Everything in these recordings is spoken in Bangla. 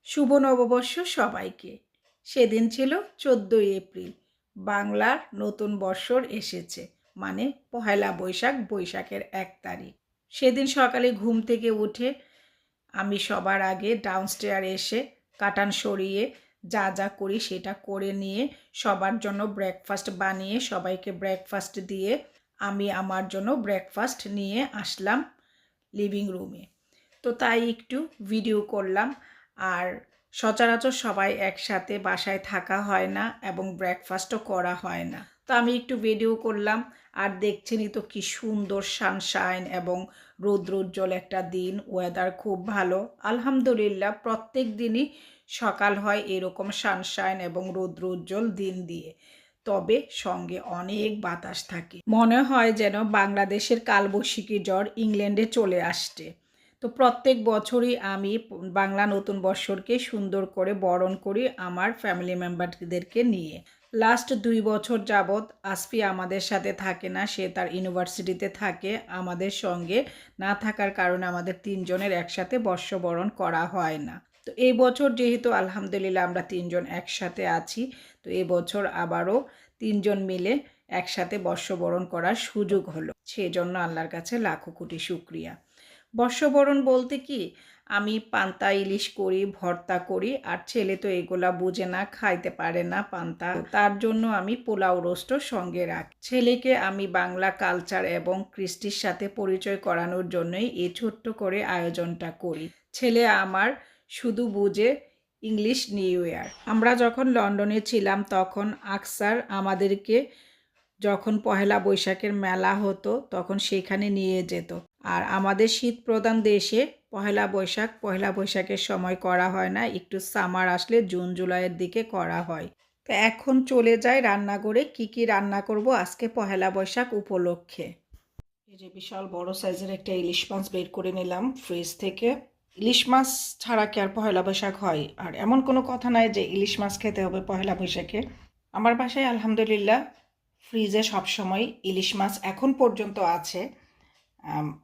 শুভ নববর্ষ সবাইকে। সেদিন ছিল 14ই এপ্রিল। বাংলার নতুন বৎসর এসেছে, মানে পহেলা বৈশাখ, বৈশাখের 1 তারিখ। সেদিন সকালে ঘুম থেকে উঠে আমি সবার আগে ডাউনস্টেয়ার এসে কাটান সরিয়ে যা যা করি সেটা করে নিয়ে সবার জন্য ব্রেকফাস্ট বানিয়ে সবাইকে ব্রেকফাস্ট দিয়ে আমি আমার জন্য ব্রেকফাস্ট নিয়ে আসলাম লিভিং রুমে। তো তাই একটু ভিডিও করলাম। আর সচরাচর সবাই একসাথে বাসায় থাকা হয় না এবং ব্রেকফাস্টও করা হয় না, তো আমি একটু ভিডিও করলাম। আর দেখছেনই তো কি সুন্দর সানশাইন এবং রৌদ্রোজ্জ্বল একটা দিন, ওয়েদার খুব ভালো আলহামদুলিল্লাহ। প্রত্যেক দিনই সকাল হয় এরকম সানশাইন এবং রৌদ্রোজ্জ্বল দিন দিয়ে, তবে সঙ্গে অনেক বাতাস থাকে। মনে হয় যেন বাংলাদেশের কালবৈশাখী ঝড় ইংল্যান্ডে চলে আসছে। তো প্রত্যেক বছরই আমি বাংলা নতুন বৎসরকে সুন্দর করে বরণ করি আমার ফ্যামিলি মেম্বারদেরকে নিয়ে। লাস্ট 2 বছর যাবৎ আসফি আমাদের সাথে থাকে না, সে তার ইউনিভার্সিটিতে থাকে। আমাদের সঙ্গে না থাকার কারণে আমাদের 3 জনের একসাথে বর্ষবরণ করা হয় না। তো এই বছর যেহেতু আলহামদুলিল্লাহ আমরা 3 জন একসাথে আছি, তো এই বছর আবারও 3 জন মিলে একসাথে বর্ষবরণ করার সুযোগ হলো। সেজন্য আল্লাহর কাছে লাখো কোটি শুকরিয়া। বর্ষবরণ বলতে কি, আমি পান্তা ইলিশ করি, ভর্তা করি, আর ছেলে তো এগুলা বুঝে না, খাইতে পারে না পান্তা, তার জন্য আমি পোলাও রোস্টও সঙ্গে রাখি। ছেলেকে আমি বাংলা কালচার এবং কৃষ্টির সাথে পরিচয় করানোর জন্যই এই ছোট্ট করে আয়োজনটা করি। ছেলে আমার শুধু বুঝে ইংলিশ নিউ ইয়ার। আমরা যখন লন্ডনে ছিলাম তখন আকসার আমাদেরকে যখন পহেলা বৈশাখের মেলা হতো তখন সেখানে নিয়ে যেত। আর আমাদের শীত প্রধান দেশে পহেলা বৈশাখের সময় করা হয় না, একটু সামার আসলে জুন জুলাইয়ের দিকে করা হয়। তো এখন চলে যায় রান্নাঘরে, কি রান্না করব আজকে পহেলা বৈশাখ উপলক্ষে। এই যে বিশাল বড় সাইজের একটা ইলিশ মাছ বের করে নিলাম ফ্রিজ থেকে। ইলিশ মাছ ছাড়া কি আর পহেলা বৈশাখ হয়? আর এমন কোনো কথা নাই যে ইলিশ মাছ খেতে হবে পহেলা বৈশাখে। আমার বাসায় আলহামদুলিল্লাহ ফ্রিজে সবসময় ইলিশ মাছ এখন পর্যন্ত আছে।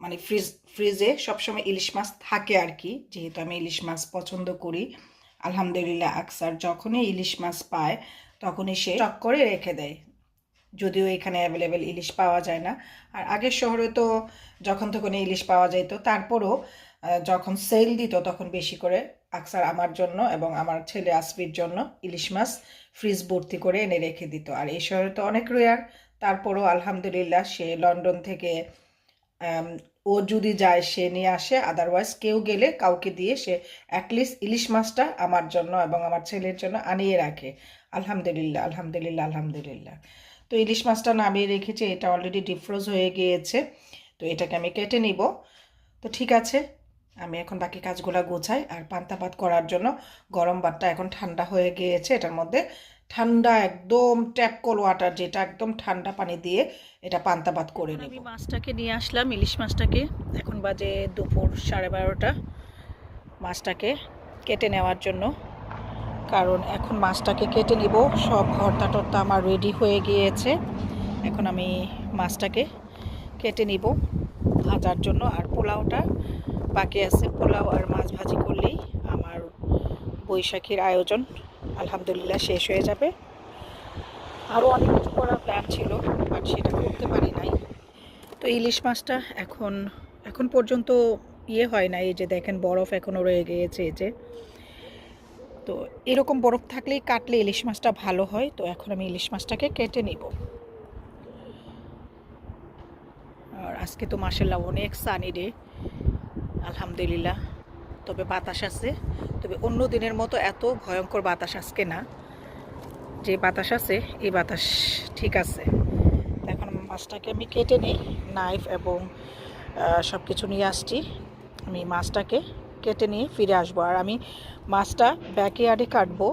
মানে ফ্রিজে সবসময় ইলিশ মাছ থাকে আর কি, যেহেতু আমি ইলিশ মাছ পছন্দ করি। আলহামদুলিল্লাহ আকসার যখনই ইলিশ মাছ পায় তখনই সে স্টক করে রেখে দেয়, যদিও এখানে অ্যাভেলেবেল ইলিশ পাওয়া যায় না। আর আগের শহরে তো যখন তখন ইলিশ পাওয়া যেত, তারপরও যখন সেল দিত তখন বেশি করে আকসার আমার জন্য এবং আমার ছেলে আসফির জন্য ইলিশ মাছ ফ্রিজ ভর্তি করে এনে রেখে দিত। আর এই শহরে তো অনেক রেয়ার, তারপরও আলহামদুলিল্লাহ সে লন্ডন থেকে ও যদি যায় সে নিয়ে আসে, আদারওয়াইজ কেউ গেলে কাউকে দিয়ে সে অ্যাটলিস্ট ইলিশ মাছটা আমার জন্য এবং আমার ছেলের জন্য আনিয়ে রাখে। আলহামদুলিল্লাহ আলহামদুলিল্লাহ আলহামদুলিল্লাহ। তো ইলিশ মাছটা নামিয়ে রেখেছি, এটা অলরেডি ডিফ্রোজ হয়ে গিয়েছে। তো এটাকে আমি কেটে নিব। তো ঠিক আছে, আমি এখন বাকি কাজগুলো গোছাই। আর পান্তা ভাত করার জন্য গরম ভাতটা এখন ঠান্ডা হয়ে গিয়েছে, এটার মধ্যে ঠান্ডা একদম ট্যাপ কল ওয়াটার, যেটা একদম ঠান্ডা পানি দিয়ে এটা পান্তা ভাত করে নেব। আমি মাছটাকে নিয়ে আসলাম, ইলিশ মাছটাকে। এখন বাজে দুপুর 12:30। মাছটাকে কেটে নেওয়ার জন্য, কারণ এখন মাছটাকে কেটে নিব। সব ভর্তা টর্তা আমার রেডি হয়ে গিয়েছে, এখন আমি মাছটাকে কেটে নিব ভাজার জন্য। আর পোলাওটা বাকি আছে, পোলাও আর মাছ ভাজি করলেই আমার বৈশাখীর আয়োজন আলহামদুলিল্লাহ শেষ হয়ে যাবে। আরও অনেক কিছু করার প্ল্যান ছিল, বাট সেটা করতে পারি নাই। তো ইলিশ মাছটা এখন পর্যন্ত হয় না, এই যে দেখেন বরফ এখনও রয়ে গিয়েছে। এই যে, তো এরকম বরফ থাকলেই কাটলে ইলিশ মাছটা ভালো হয়। তো এখন আমি ইলিশ মাছটাকে কেটে নিব। আর আজকে তো মাশাআল্লাহ অনেক সানি ডে আলহামদুলিল্লাহ, তবে বাতাস আছে। তবে অন্য দিনের মতো এত ভয়ঙ্কর বাতাস আজকে না, যে বাতাস আছে এই বাতাস ঠিক আছে। এখন মাছটাকে আমি কেটে নিই, নাইফ এবং সব কিছু নিয়ে আসছি। আমি মাছটাকে কেটে নিয়ে ফিরে আসবো। আর আমি মাছটা ব্যাকইয়ার্ডে কাটবো,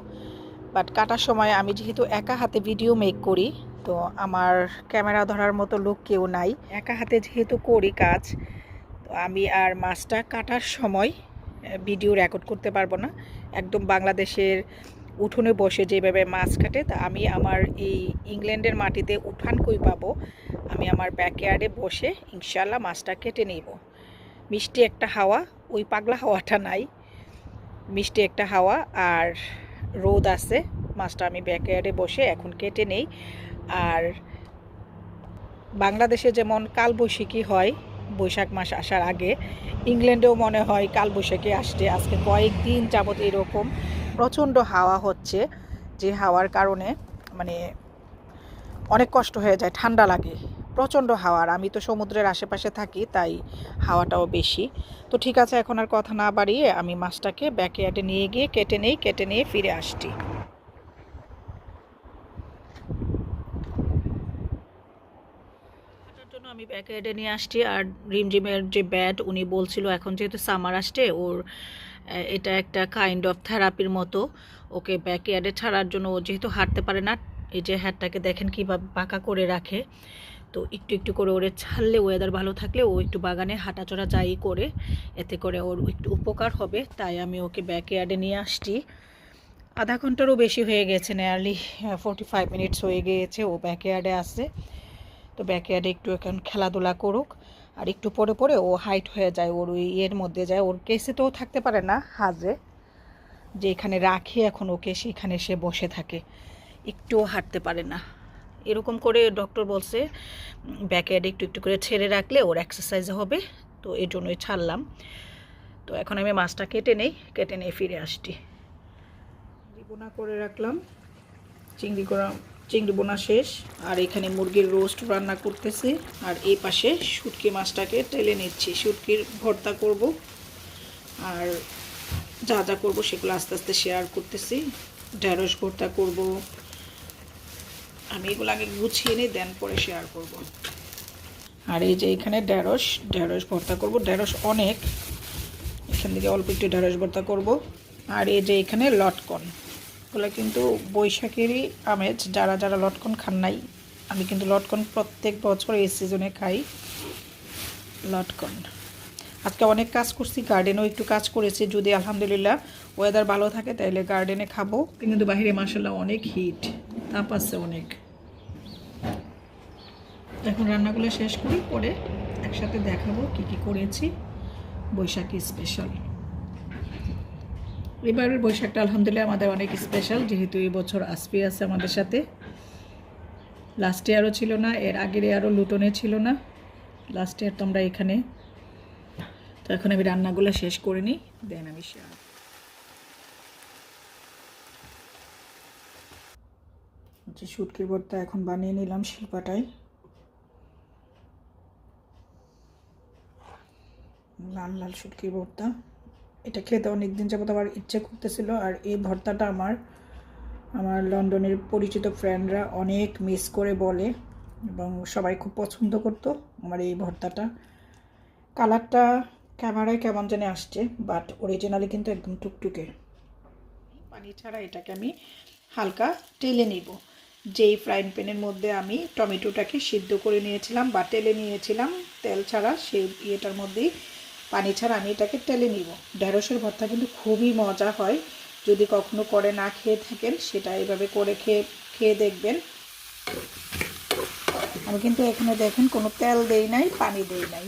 বাট কাটার সময় আমি যেহেতু একা হাতে ভিডিও মেক করি, তো আমার ক্যামেরা ধরার মতো লোক কেউ নাই। একা হাতে যেহেতু করি কাজ, তো আমি আর মাছটা কাটার সময় ভিডিও রেকর্ড করতে পারবো না। একদম বাংলাদেশের উঠোনে বসে যেভাবে মাছ কাটে, তা আমি আমার এই ইংল্যান্ডের মাটিতে উঠান কই পাবো, আমি আমার ব্যাকইয়ার্ডে বসে ইনশাল্লাহ মাছটা কেটে নিব। মিষ্টি একটা হাওয়া, ওই পাগলা হাওয়াটা নাই। মিষ্টি একটা হাওয়া আর রোদ আছে। মাছটা আমি ব্যাকয়ার্ডে বসে এখন কেটে নেই। আর বাংলাদেশে যেমন কালবৈশাখী হয় বৈশাখ মাস আসার আগে, ইংল্যান্ডেও মনে হয় কালবৈশাখী আসছে। আজকে কয়েকদিন যাবৎ এরকম প্রচণ্ড হাওয়া হচ্ছে, যে হাওয়ার কারণে মানে অনেক কষ্ট হয়ে যায়, ঠান্ডা লাগে, প্রচণ্ড হাওয়ার। আমি তো সমুদ্রের আশেপাশে থাকি, তাই হাওয়াটাও বেশি। তো ঠিক আছে, এখন আর কথা না বাড়িয়ে আমি মাছটাকে ব্যাকয়ার্ডে নিয়ে গিয়ে কেটে নিয়ে ফিরে আসছি। জন্য আমি ব্যাকয়ার্ডে নিয়ে আসছি। আর রিমঝিমের যে ব্যাট, উনি বলছিল এখন যেহেতু সামার আসছে, ওর এটা একটা কাইন্ড অফ থেরাপির মতো। ওকে ব্যাকয়ার্ডে ছাড়ার জন্য, ও যেহেতু হাঁটতে পারে না, এই যে হ্যাটটাকে দেখেন কীভাবে পাকা করে রাখে। তো একটু একটু করে ওরে ছাড়লে, ওয়েদার ভালো থাকলে ও একটু বাগানে হাঁটাচড়া যাই করে, এতে করে ওর একটু উপকার হবে। তাই আমি ওকে ব্যাকয়ার্ডে নিয়ে আসছি। আধা ঘন্টারও বেশি হয়ে গেছে, নিয়ারলি 45 মিনিটস হয়ে গিয়েছে ও ব্যাকয়ার্ডে আসে। তো ব্যাকয়ার্ডে একটু এখন খেলাধুলা করুক, আর একটু পরে পরে ও হাইট হয়ে যায়, ওর ওই ইয়ের মধ্যে যায়। ওর কেসে তো থাকতে পারে না, হাজে যে এখানে রাখি এখন ওকে, সেখানে সে বসে থাকে, একটুও হাঁটতে পারে না। এরকম করে ডক্টর বলছে ব্যাকয়ার্ডে একটু একটু করে ছেড়ে রাখলে ওর এক্সারসাইজ হবে। তো এই জন্যই ছাড়লাম। তো এখন আমি মাছটা কেটে নিয়ে ফিরে আসছি। বোনা করে রাখলাম, চিংড়ি বোনা শেষ। আর এখানে মুরগির রোস্ট রান্না করতেছি। আর এই পাশে শুটকি মাছটাকে টেলে নিচ্ছি। শুটকির ভর্তা করব, আর যা যা করবো সেগুলো আস্তে আস্তে শেয়ার করতেছি। ঢেঁড়স ভর্তা করব, আমি এগুলো আগে গুছিয়ে নিই, দেন পরে শেয়ার করব। আর এই যে এখানে ঢেঁড়স ভর্তা করব। ঢেঁড়স অনেক, এখান থেকে অল্প একটু ঢেঁড়স ভর্তা করব। আর এই যে এখানে লটকন, এগুলো কিন্তু বৈশাখেরই আমেজ। যারা যারা লটকন খান নাই, আমি কিন্তু লটকন প্রত্যেক বছর এই সিজনে খাই। লটকন আজকে অনেক কাজ করছি, গার্ডেনেও একটু কাজ করেছি। যদি আলহামদুলিল্লাহ ওয়েদার ভালো থাকে তাহলে গার্ডেনে খাবো। কিন্তু বাইরে মাশাআল্লাহ অনেক হিট, তাপ আছে অনেক। এখন রান্নাগুলো শেষ করি, পরে একসাথে দেখাবো কি কি করেছি বৈশাখী স্পেশাল। এবারের বৈশাখটা আলহামদুলিল্লাহ আমাদের অনেক স্পেশাল, যেহেতু এই বছর আসপি আছে আমাদের সাথে। লাস্ট ইয়ারও ছিল না, এর আগের ইয়ারও লুটনে ছিল না, লাস্ট ইয়ার তোমরা এখানে। তো এখন আমি রান্নাগুলো শেষ করে নিই, দেন আমি শেয়ার। যে শুটকির ভর্তা এখন বানিয়ে নিলাম শিলপাটায়। লাল লাল শুটকির ভর্তা, এটা খেতে অনেক দিন যাবত আবার ইচ্ছে করতেছিল। আর এই ভর্তাটা আমার লন্ডনের পরিচিত ফ্রেন্ডরা অনেক মিস করে বলে, এবং সবাই খুব পছন্দ করতো আমার এই ভর্তাটা। কালারটা ক্যামেরায় কেমন জানে আসছে, বাট অরিজিনালি কিন্তু একদম টুকটুকে। পানি ছাড়া এটাকে আমি হালকা টেলে নিব। যেই ফ্রাইং প্যানের মধ্যে আমি টমেটোটাকে সিদ্ধ করে নিয়েছিলাম বা টেলে নিয়েছিলাম তেল ছাড়া, সেই ইয়েটার মধ্যেই পানি ছাড়া আমি এটাকে টেলে নিব। ঢেঁড়সের ভর্তা কিন্তু খুবই মজা হয়, যদি কখনো করে না খেয়ে থাকেন সেটা এভাবে করে খেয়ে দেখবেন। আমি কিন্তু এখানে দেখেন কোনো তেল দেই নাই, পানি দেই নাই,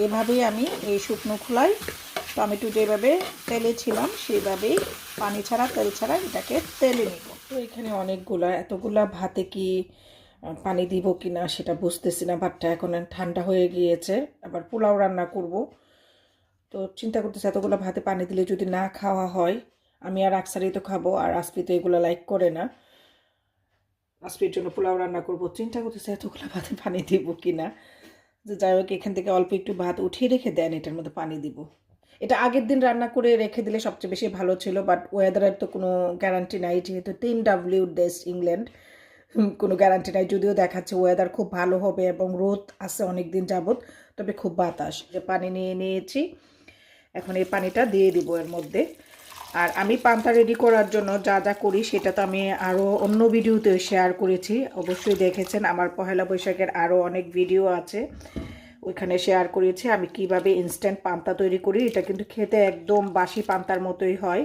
এভাবেই আমি এই শুকনো খোলায় টমেটো যেভাবে তেলেছিলাম সেইভাবেই পানি ছাড়া তেল ছাড়া এটাকে তেলে নিব। তো এখানে এতগুলা ভাতে কি পানি দিব কি না সেটা বুঝতেছি না। ভাতটা এখন ঠান্ডা হয়ে গিয়েছে, আবার পোলাও রান্না করব। তো চিন্তা করতেছি এতগুলো ভাতে পানি দিলে যদি না খাওয়া হয়, আমি আর আকসারই তো খাবো, আর আসপি তো এগুলো লাইক করে না। আসপির জন্য পোলাও রান্না করবো, চিন্তা করতেছি এতগুলো ভাতে পানি দিব কি না। যে যাই হোক, এখান থেকে অল্প একটু ভাত উঠিয়ে রেখে দেন এটার মধ্যে পানি দিব। এটা আগের দিন রান্না করে রেখে দিলে সবচেয়ে বেশি ভালো ছিল, বাট ওয়েদারের তো কোনো গ্যারান্টি নাই, যেহেতু 3W ডেজ ইংল্যান্ড, কোনো গ্যারান্টি নাই। যদিও দেখাচ্ছে ওয়েদার খুব ভালো হবে এবং রোদ আছে অনেক দিন যাবত, তবে খুব বাতাস। যে পানি নিয়ে নিয়েছি, এখন এই পানিটা দিয়ে দিব এর মধ্যে। আর আমি পান্তা রেডি করার জন্য যা যা করি সেটা তো আমি আরও অন্য ভিডিওতে শেয়ার করেছি, অবশ্যই দেখেছেন। আমার পহেলা বৈশাখের আরও অনেক ভিডিও আছে, ওইখানে শেয়ার করেছি আমি কিভাবে ইনস্ট্যান্ট পান্তা তৈরি করি। এটা কিন্তু খেতে একদম বাসি পান্তার মতোই হয়।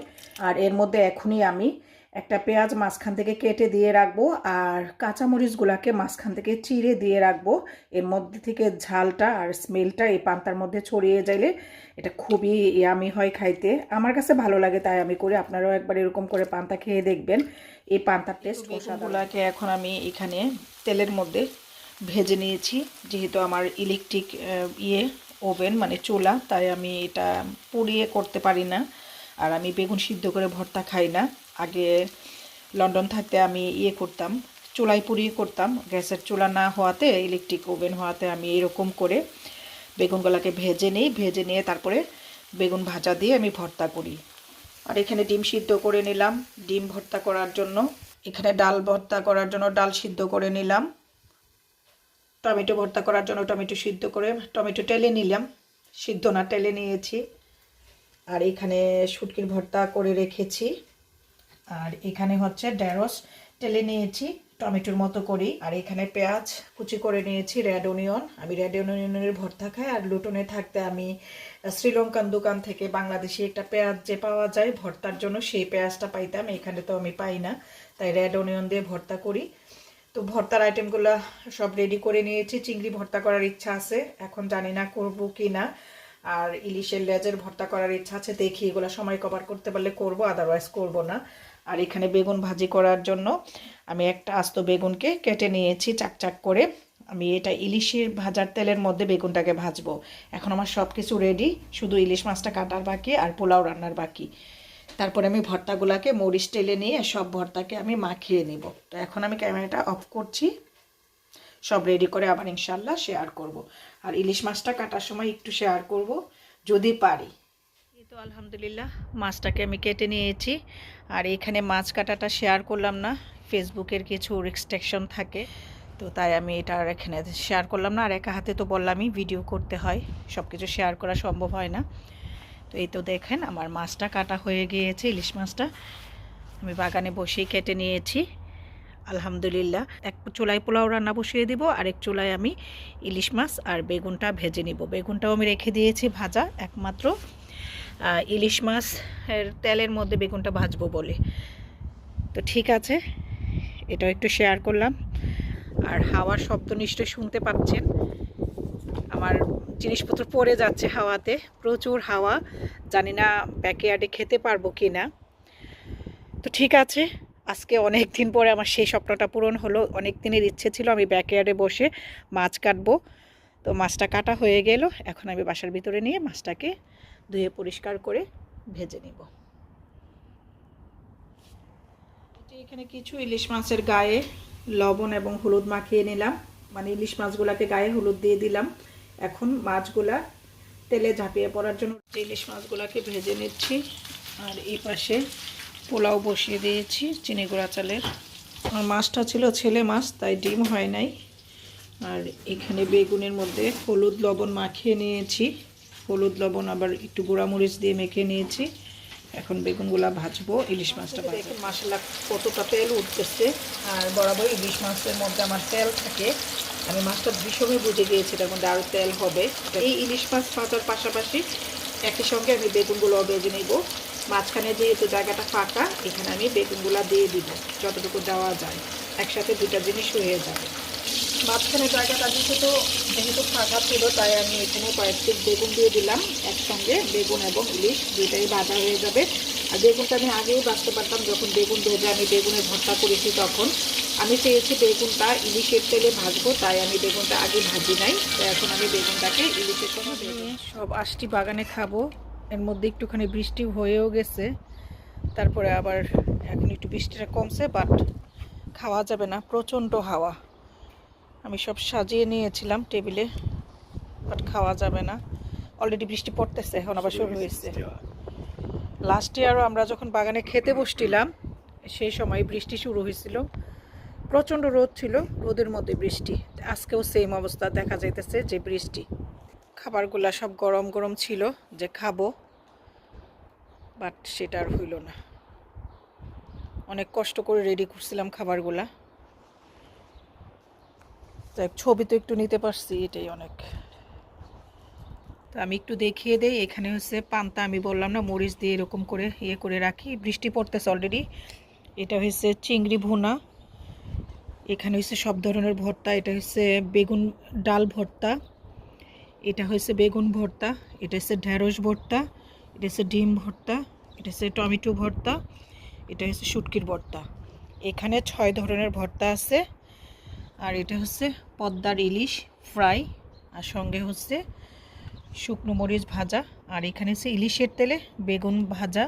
আর এর মধ্যে এখনই আমি একটা পেঁয়াজ মাঝখান থেকে কেটে দিয়ে রাখবো আর কাঁচামরিচগুলোকে মাঝখান থেকে চিড়ে দিয়ে রাখবো। এর মধ্যে থেকে ঝালটা আর স্মেলটা এই পান্তার মধ্যে ছড়িয়ে যাইলে এটা খুবই ইয়ামি হয় খাইতে। আমার কাছে ভালো লাগে তাই আমি করি। আপনারাও একবার এরকম করে পান্তা খেয়ে দেখবেন। এই পান্তার টেস্ট বেগুনগুলোকে এখন আমি এখানে তেলের মধ্যে ভেজে নিয়েছি। যেহেতু আমার ইলেকট্রিক ওভেন মানে চুলা, তাই আমি এটা পুড়িয়ে করতে পারি না। আর আমি বেগুন সিদ্ধ করে ভর্তা খাই না। আগে লন্ডন থাকতে আমি করতাম, চুলায় পুড়িয়ে করতাম। গ্যাসের চুলা না হওয়াতে, ইলেকট্রিক ওভেন হওয়াতে আমি এরকম করে বেগুনগুলোকে ভেজে নিই। ভেজে নিয়ে তারপরে বেগুন ভাজা দিয়ে আমি ভর্তা করি। আর এখানে ডিম সিদ্ধ করে নিলাম ডিম ভর্তা করার জন্য। এখানে ডাল ভর্তা করার জন্য ডাল সিদ্ধ করে নিলাম। টমেটো ভর্তা করার জন্য টমেটো সিদ্ধ করে টমেটো টেলে নিলাম, সিদ্ধ না টেলে নিয়েছি। আর এখানে শুটকির ভর্তা করে রেখেছি। আর এখানে হচ্ছে ঢেঁড়স টেলে নিয়েছি টমেটোর মতো করি। আর এখানে পেঁয়াজ কুচি করে নিয়েছি, রেড অনিয়ন। আমি রেড অনিয়নের ভর্তা খাই। আর লুটনে থাকতে আমি শ্রীলঙ্কান দোকান থেকে বাংলাদেশি একটা পেঁয়াজ যে পাওয়া যায় ভর্তার জন্য, সেই পেঁয়াজটা পাইতাম। এখানে তো আমি পাই না, তাই রেড অনিয়ন দিয়ে ভর্তা করি। তো ভর্তার আইটেমগুলো সব রেডি করে নিয়েছি। চিংড়ি ভর্তা করার ইচ্ছা আছে, এখন জানি না করব কি না। আর ইলিশের লেজের ভর্তা করার ইচ্ছা আছে, দেখি এগুলো সময় কভার করতে পারলে করব, আদারওয়াইজ করব না। আর এখানে বেগুন ভাজি করার জন্য আমি একটা আস্ত বেগুনকে কেটে নিয়েছি চাক চাক করে। আমি এটা ইলিশের ভাজার তেলের মধ্যে বেগুনটাকে ভাজবো। এখন আমার সব কিছু রেডি, শুধু ইলিশ মাছটা কাটার বাকি আর পোলাও রান্নার বাকি। তারপরে আমি ভর্তাগুলোকে মরিচ টেলে নিয়ে সব ভর্তাকে আমি মাখিয়ে নিব। তো এখন আমি ক্যামেরাটা অফ করছি, সব রেডি করে আবার ইনশাল্লাহ শেয়ার করব। আর ইলিশ মাছটা কাটার সময় একটু শেয়ার করব যদি পারি। এই তো আলহামদুলিল্লাহ মাছটাকে আমি কেটে নিয়েছি। আর এখানে মাছ কাটাটা শেয়ার করলাম না, ফেসবুকের কিছু রেস্ট্রিকশন থাকে, তো তাই আমি এটা আর এখানে শেয়ার করলাম না। আর একা হাতে তো বললামই ভিডিও করতে হয়, সব কিছু শেয়ার করা সম্ভব হয় না। তো এই তো দেখেন আমার মাছটা কাটা হয়ে গিয়েছে। ইলিশ মাছটা আমি বাগানে বসেই কেটে নিয়েছি আলহামদুলিল্লাহ। এক চুলায় পোলাও রান্না বসিয়ে দিব, আরেক চুলায় আমি ইলিশ মাছ আর বেগুনটা ভেজে নিব। বেগুনটাও আমি রেখে দিয়েছি ভাজা, একমাত্র ইলিশ মাছের তেলের মধ্যে বেগুনটা ভাজবো বলে। তো ঠিক আছে, এটাও একটু শেয়ার করলাম। আর হাওয়ার শব্দ নিশ্চয়ই শুনতে পাচ্ছেন, আমার জিনিসপত্র পড়ে যাচ্ছে হাওয়াতে, প্রচুর হাওয়া। জানি না ব্যাকইয়ার্ডে খেতে পারবো কি না। তো ঠিক আছে, আজকে অনেক দিন পরে আমার সেই স্বপ্নটা পূরণ হলো। অনেক দিনের ইচ্ছে ছিল আমি ব্যাকইয়ার্ডে বসে মাছ কাটবো। তো মাছটা কাটা হয়ে গেল, এখন আমি বাসার ভিতরে নিয়ে মাছটাকে ধুয়ে পরিষ্কার করে ভেজে নিব। এখানে কিছু ইলিশ মাছের গায়ে লবণ এবং হলুদ মাখিয়ে নিলাম, মানে ইলিশ মাছগুলোকে গায়ে হলুদ দিয়ে দিলাম। এখন মাছগুলা তেলে ঝাঁপিয়ে পড়ার জন্য ইলিশ মাছগুলোকে ভেজে নিচ্ছি। আর এই পাশে পোলাও বসিয়ে দিয়েছি চিনি গুঁড়া চালের। আর মাছটা ছিল ছেলে মাছ, তাই ডিম হয় নাই। আর এখানে বেগুনের মধ্যে হলুদ লবণ মাখিয়ে নিয়েছি, হলুদ লবণ আবার একটু গুঁড়ামরিচ দিয়ে মেখে নিয়েছি। এখন বেগুনগুলা ভাজবো, ইলিশ মাছটা ভাজবো। মাশাআল্লাহ কতটা তেল উঠতেছে। আর বরাবর ইলিশ মাছের মধ্যে আমার তেল থাকে, আমি মাছটা ভীষণই বুঝে গিয়েছি তার মধ্যে আরও তেল হবে। এই ইলিশ মাছ ভাজার পাশাপাশি একই সঙ্গে আমি বেগুনগুলো ভেজে নিব। মাঝখানে যেহেতু জায়গাটা ফাঁকা, এখানে আমি বেগুনগুলো দিয়ে দিব যতটুকু দেওয়া যায়, একসাথে দুটা জিনিস হয়ে যাবে। মাঝখানে জায়গাটা যেহেতু ফাঁকা ছিল, তাই আমি এখানে কয়েকটি বেগুন দিয়ে দিলাম একসঙ্গে। বেগুন এবং ইলিশ দুইটাই ভাজা হয়ে যাবে। আর বেগুনটা আমি আগেই ভাজতে পারতাম, যখন বেগুন ভেজে আমি বেগুনের ভর্তা করেছি তখন। আমি চেয়েছি বেগুনটা ইলিশের তেলে ভাজবো, তাই আমি বেগুনটা আগে ভাজি নাই। তো এখন আমি বেগুনটাকে ইলিশের সঙ্গে ভেজে সব আসটি বাগানে খাবো। এর মধ্যে একটুখানি বৃষ্টি হয়েও গেছে, তারপরে আবার এখন একটু বৃষ্টিটা কমছে, বাট খাওয়া যাবে না, প্রচণ্ড হাওয়া। আমি সব সাজিয়ে নিয়েছিলাম টেবিলে, বাট খাওয়া যাবে না। অলরেডি বৃষ্টি পড়তেছে, এখন আবার শুরু হয়েছে। লাস্ট ইয়ারও আমরা যখন বাগানে খেতে বসছিলাম, সেই সময় বৃষ্টি শুরু হয়েছিল, প্রচণ্ড রোদ ছিল, রোদের মধ্যে বৃষ্টি। আজকেও সেম অবস্থা দেখা যাইতেছে যে বৃষ্টি। খাবারগুলা সব গরম গরম ছিল যে খাবো, বাট সেটা আর হইল না। অনেক কষ্ট করে রেডি করছিলাম খাবারগুলা, ছবি তো একটু নিতে পারছি, এটাই অনেক। তো আমি একটু দেখিয়ে দেই। এখানে হচ্ছে পান্তা, আমি বললাম না মরিচ দিয়ে এরকম করে করে রাখি। বৃষ্টি পড়তেছে অলরেডি, এটা হচ্ছে চিংড়ি ভুনা, এখানে হচ্ছে সব ধরনের ভর্তা, এটা হচ্ছে বেগুন ডাল ভর্তা, এটা হচ্ছে বেগুন ভর্তা, এটা হচ্ছে ঢেঁড়স ভর্তা, এটা হচ্ছে ডিম ভর্তা, এটা হচ্ছে টমেটো ভর্তা, এটা হচ্ছে শুটকির ভর্তা। এখানে 6 ধরনের ভর্তা আছে। আর এটা হচ্ছে পদ্মার ইলিশ ফ্রাই, আর সঙ্গে হচ্ছে শুকনো মরিচ ভাজা, আর এখানে হচ্ছে ইলিশের তেলে বেগুন ভাজা,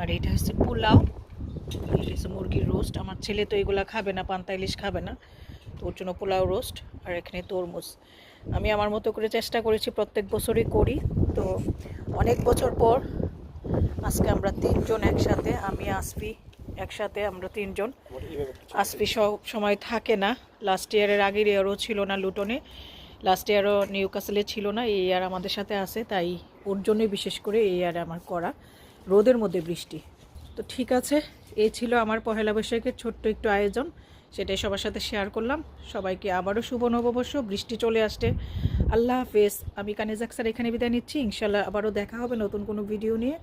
আর এটা হচ্ছে পোলাও, এটা হচ্ছে মুরগির রোস্ট। আমার ছেলে তো এগুলা খাবে না, পান্তা ইলিশ খাবে না, তো ওর জন্য পোলাও রোস্ট। আর এখানে তরমুজ। আমি আমার মতো করে চেষ্টা করেছি, প্রত্যেক বছরই করি। তো অনেক বছর পর আজকে আমরা 3 জন একসাথে, আমি আসফি একসাথে, আমরা 3 জন। আসফি সব সময় থাকে না, লাস্ট ইয়ারের আগের ইয়ারও ছিল না লুটনে, লাস্ট ইয়ারও নিউ কাসেলে ছিল না, এই ইয়ার আমাদের সাথে আছে, তাই ওর জন্যই বিশেষ করে এই ইয়ারে আমার করা, রোদের মধ্যে বৃষ্টি। তো ঠিক আছে, এই ছিল আমার পহেলা বৈশাখের ছোট্ট একটু আয়োজন, সেটাই সবার সাথে শেয়ার করলাম। সবাইকে আবারও শুভ নববর্ষ। বৃষ্টি চলে আসছে। আল্লাহ হাফেজ। আমি কানিজ আক্তার এখানে বিদায় নিচ্ছি। ইনশাল্লাহ আবারও দেখা হবে নতুন কোনো ভিডিও নিয়ে।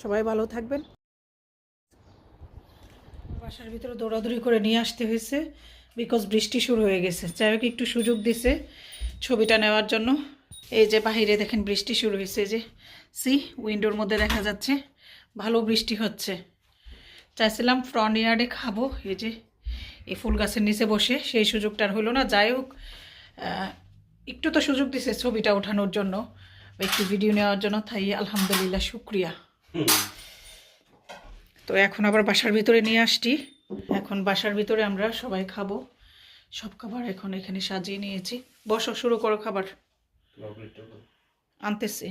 সবাই ভালো থাকবেন। বাসার ভিতরে দৌড়াদৌড়ি করে নিয়ে আসতে হয়েছে, বিকজ বৃষ্টি শুরু হয়ে গেছে। যাই হোক, একটু সুযোগ দিছে ছবিটা নেওয়ার জন্য। এই যে বাহিরে দেখেন বৃষ্টি শুরু হয়েছে, যে উইন্ডোর মধ্যে দেখা যাচ্ছে ভালো বৃষ্টি হচ্ছে। চাইছিলাম ফ্রন্ট ইয়ার্ডে খাবো, এই যে এই ফুল গাছের নিচে বসে, সেই সুযোগটা আর হলো না। যাই হোক, একটু তো সুযোগ দিছে ছবিটা ওঠানোর জন্য, একটু ভিডিও নেওয়ার জন্য, তাই আলহামদুলিল্লাহ, শুক্রিয়া। তো এখন আবার বাসার ভিতরে নিয়ে আসছি। এখন বাসার ভিতরে আমরা সবাই খাবো। সব খাবার এখন এখানে সাজিয়ে নিয়েছি। বসো, শুরু করো খাবার। আনতেছি।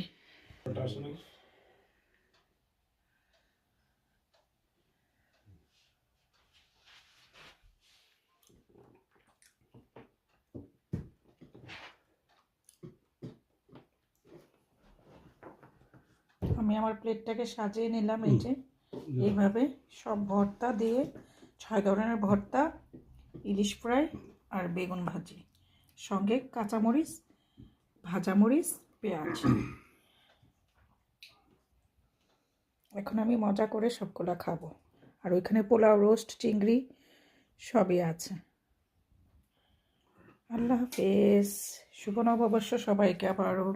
আমি আমার প্লেটটাকে সাজিয়ে নিলাম, এই যে এইভাবে সব ভর্তা দিয়ে, 6 ধরনের ভর্তা, ইলিশ ফ্রাই আর বেগুন ভাজি, সঙ্গে কাঁচামরিচ, ভাজামরিচ, পেঁয়াজ। এখন আমি মজা করে সবগুলা খাবো। আর ওইখানে পোলাও, রোস্ট, চিংড়ি সবই আছে। আল্লাহ হাফেজ। শুভ নববর্ষ সবাইকে আবারও।